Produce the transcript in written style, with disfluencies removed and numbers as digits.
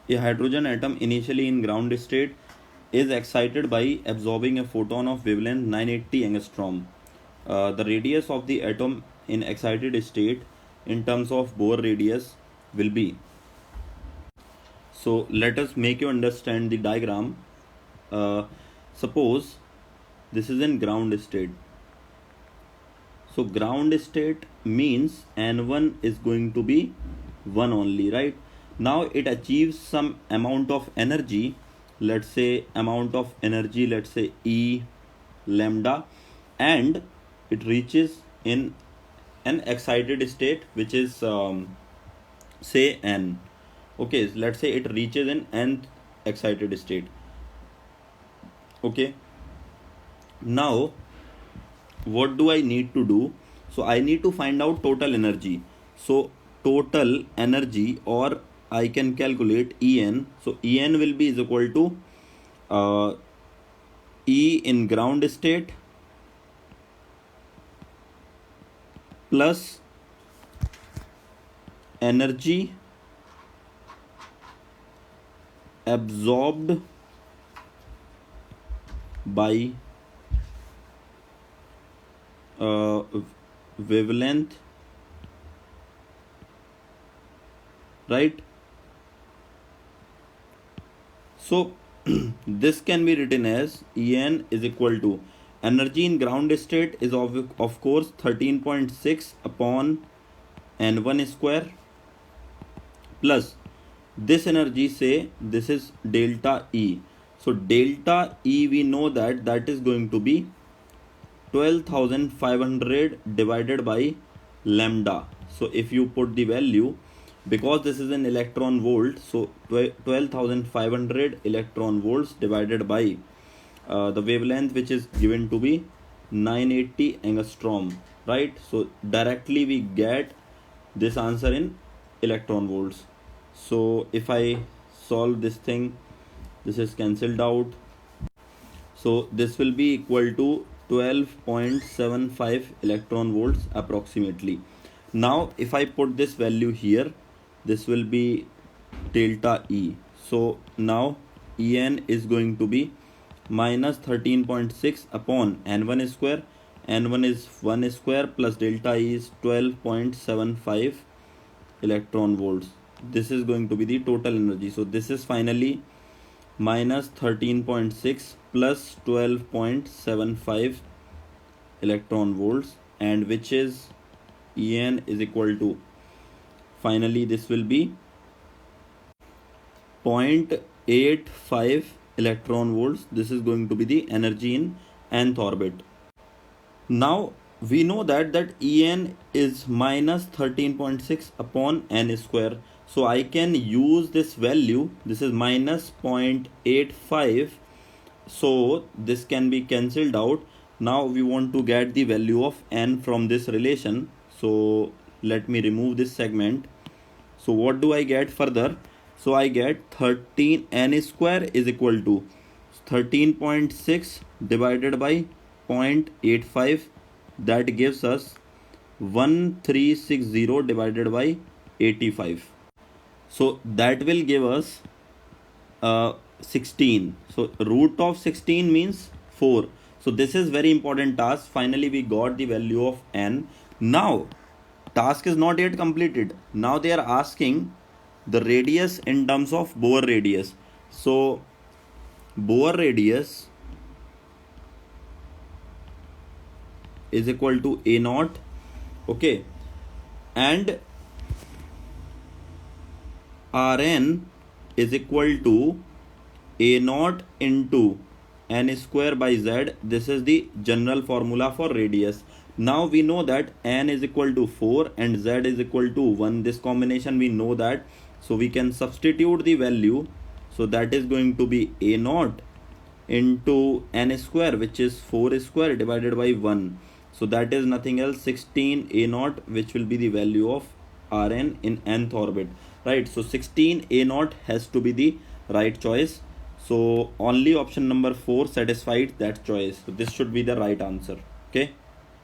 A hydrogen atom initially in ground state is excited by absorbing a photon of wavelength 980 angstrom. The radius of the atom in excited state in terms of Bohr radius will be. So let us make you understand the diagram. Suppose this is in ground state. So ground state means N1 is going to be 1 only, right? Now it achieves some amount of energy, let's say amount of energy, let's say E lambda, and it reaches in an excited state which is say N. Okay, let's say it reaches in nth excited state. Okay, now what do I need to do? So I need to find out total energy. So total energy, or I can calculate En. So En will be is equal to E in ground state plus energy absorbed by wavelength, right? So this can be written as En is equal to energy in ground state is of course 13.6 upon N1 square plus this energy, say this is delta E. So delta E, we know that is going to be 12,500 divided by lambda. So if you put the value, because this is an electron volt, so 12,500 electron volts divided by the wavelength which is given to be 980 angstrom, right? So directly we get this answer in electron volts. So if I solve this thing, this is cancelled out. So this will be equal to 12.75 electron volts approximately. Now if I put this value here, this will be delta E. So now En is going to be minus 13.6 upon N1 square. N1 is 1 square plus delta E is 12.75 electron volts. This is going to be the total energy. So this is finally minus 13.6 plus 12.75 electron volts, and which is En is equal to, finally this will be 0.85 electron volts. This is going to be the energy in nth orbit. Now we know that En is minus 13.6 upon n square. So I can use this value. This is minus 0.85. So this can be cancelled out. Now we want to get the value of n from this relation. So let me remove this segment. So what do I get further? So I get 13 n square is equal to 13.6 divided by 0.85. That gives us 1360 divided by 85. So that will give us 16. So root of 16 means 4. So this is very important task. Finally we got the value of n. Now task is not yet completed. Now they are asking the radius in terms of Bohr radius. So Bohr radius is equal to A naught. Okay, and Rn is equal to A naught into n square by z. This is the general formula for radius. Now we know that n is equal to 4 and z is equal to 1. This combination we know that. So we can substitute the value. So that is going to be A naught into n square, which is 4 square divided by 1. So that is nothing else 16 A naught, which will be the value of Rn in nth orbit, right? So 16 A naught has to be the right choice. So only option number 4 satisfied that choice. So this should be the right answer. Okay.